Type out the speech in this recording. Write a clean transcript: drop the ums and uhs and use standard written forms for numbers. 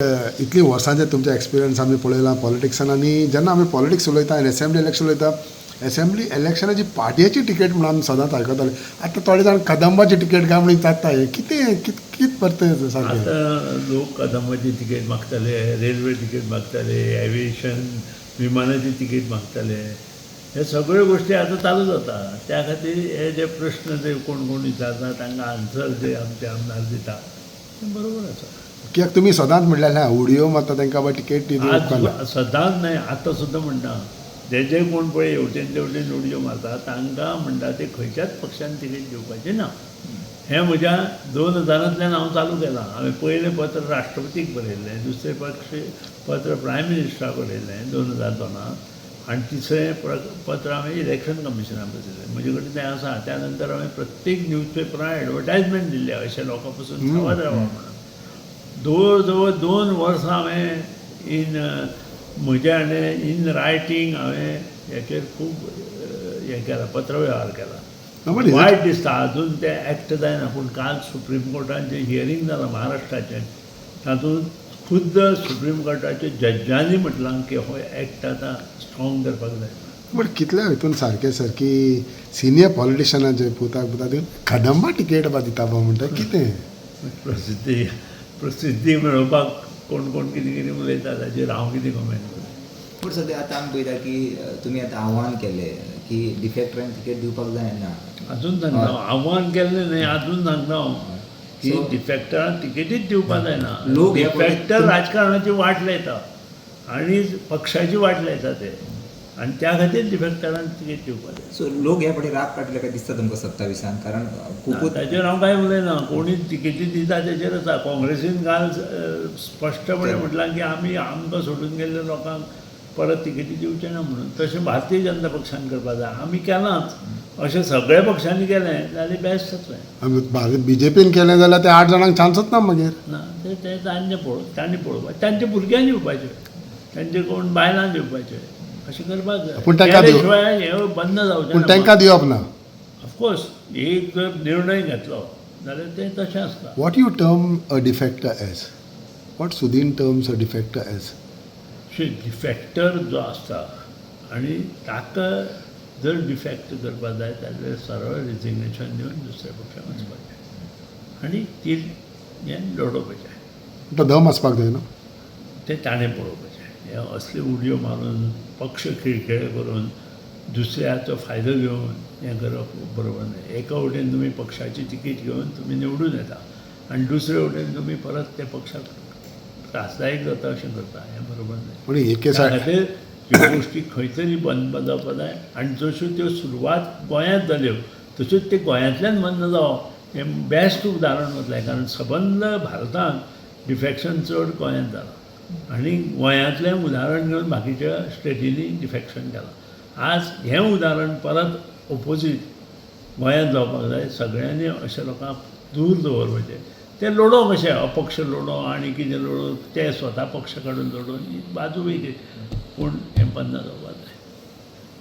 इतली वर्सांचे तुमचे एक्सपिरियन्स आमी पळयला पॉलिटिक्सान आनी जेन्ना आमी पॉलिटिक्स उलयता आनी एसेंब्ली इलेक्शन उलयता एसेंब्ली इलेक्शनाची पार्टयाची टिकेट म्हणून आमी सदांच आयकताले आतां थोडे जाण कदंबाची टिकेट काय म्हणून जाता कितें कित परते सारकें आतां लोक कदंबाची तिकेट मागताले, रेल्वे तिकेट मागताले, एविएशन विमानाची तिकेट मागताले, हे सगळ्यो गोश्टी आतां चालू जाता. त्या खातीर हे जे प्रश्न जे कोण कोण विचारता तांकां आन्सर जे आमचे आमदार दिता तें बरोबर आसा. कित्याक तुमी सदांच म्हणलेलें उडयो मारता तांकां बाय टिकेट सदांच न्हय, आतां सुद्दां म्हणटा जे जे कोण पळय हेवटेन तेवटेन उडयो मारता तांकां म्हणटा ते खंयच्याच पक्षान तिकेट दिवपाचें ना. हें म्हज्या 2000तल्यान हांव चालू केलां. हांवें पयलें पत्र राष्ट्रपतीक बरयल्लें, दुसरें पत्र प्रायम मिनिस्टराक बरयल्लें 2002 आनी तिसरें पत्र हांवें इलेक्शन कमिशनाक बरयल्लें. म्हजे कडेन तें आसा. त्या नंतर हांवें प्रत्येक न्यूज पेपरान एडवर्टायजमेंट दिल्ले अशें लोकां पासून सावध रावा म्हणून. जवळ जवळ 2 वर्सां हांवें इन रायटींग हांवें हेचेर खूब हें केलां, पत्रव्यवहार केला. वायट दिसता अजून ते एक्ट जायना. पूण काल सुप्रीम कोर्टान जें हियरींग जालां महाराष्ट्राचें तातूंत खुद्द सुप्रीम कोर्टाच्या जज्जांनी म्हटलां की हो एक्ट आतां स्ट्रॉंग करपाक जाय. बट कितल्या हितून सारकें सर की सिनियर पॉलिटिशियनाचे पुताक कदंबा टिकेट बा दिता बा म्हणटा कितें प्रसिद्धी मेळोवपाक कोण कोण कितें कितें उलयता ताचेर हांव कितें कमेंट करता. पूण सद्या आतां आमी पळयता की तुमी आतां आव्हान केलें की डिफेक्टरांक तिकेट दिवपाक जायना. अजून सांगता आव्हान केल्लें न्हय, अजून सांगता हांव की डिफेक्टरांक तिकेटीच दिवपाक जायना. डिफेक्टर राजकारणाची वाट लायता आनी पक्षाची वाट लायता ते, आनी त्या खातीर डिफेक्टरांक तिकेट दिवपाक जाय. सो लोक ह्या फावटी राग काडले काय दिसता तुमकां 27 कारण खूब ताचेर हांव कांय उलयना. कोणी तिकेटी दिता तेचेर आसा. काँग्रेसीन काल स्पश्टपणे म्हटलां की आमी आमकां सोडून गेल्ल्या लोकांक परत तिकेटी दिवचे ना म्हणून. तशें भारतीय जनता पक्षान करपाक जाय. आमी केलांच, अशें सगळ्या पक्षांनी केलें जाल्यार बेस्ट जातलें. बीजेपीन केलें जाल्यार ते 8 जाणांक चान्सच ना मागीर. ना ते तांचे तांणी पळोवपाचें, तांच्या भुरग्यांक दिवपाचें, तांचे कोण बायलांक दिवपाचें, अशें करपाक जाय. पूण तांकां शिवाय हें बंद जावचें पूण तांकां दिवप ना. ऑफकोर्स एक जर निर्णय घेतलो जाल्यार तें तशें आसता. What you term a defector as? What Sudin terms a defector as? Defector जो आसता आनी ताका जर डिफेक्ट करपाक जाय जाल्यार सरळ रिजिग्नेशन दिवन दुसऱ्या पक्षाक वचपाचें आनी ती हें लडोवपाचें. तो दम आसपाक जाय न्हू. तें ताणें पळोवपाचें. हे असले उडयो मारून पक्ष खिळखिळे करून दुसऱ्याचो फायदो घेवन हें करप बरोबर न्हय. एका वटेन तुमी पक्षाची तिकीट घेवन तुमी निवडून येता आनी दुसरे वटेन तुमी परत त्या पक्षाक त्रासदायक जाता अशें करता, हें बरोबर न्हय. पूण एके त्या खातीर ह्यो गोश्टी खंय तरी बंद जावपाक जाय. आनी जश्यो त्यो सुरवात गोंयांत जाल्यो तश्योच ते गोंयांतल्यान बंद जावप हें बेस्ट उदाहरण वतलें. कारण सबंद भारतांत डिफेक्शन चड गोंयांत जालां आनी गोंयांतलें उदाहरण घेवन बाकीच्या स्टेटींनी डिफेक्शन केलां. आज हें उदाहरण परत ऑपोजीट गोंयांत जावपाक जाय. सगळ्यांनी अशा लोकांक दूर दवरपाचें. ते लडो कशें अपक्ष लडो आनी कितें लडो ते स्वता पक्ष काडून लडोवन ही बाजू वेगळी. पूण हें बंद जावपाक जाय.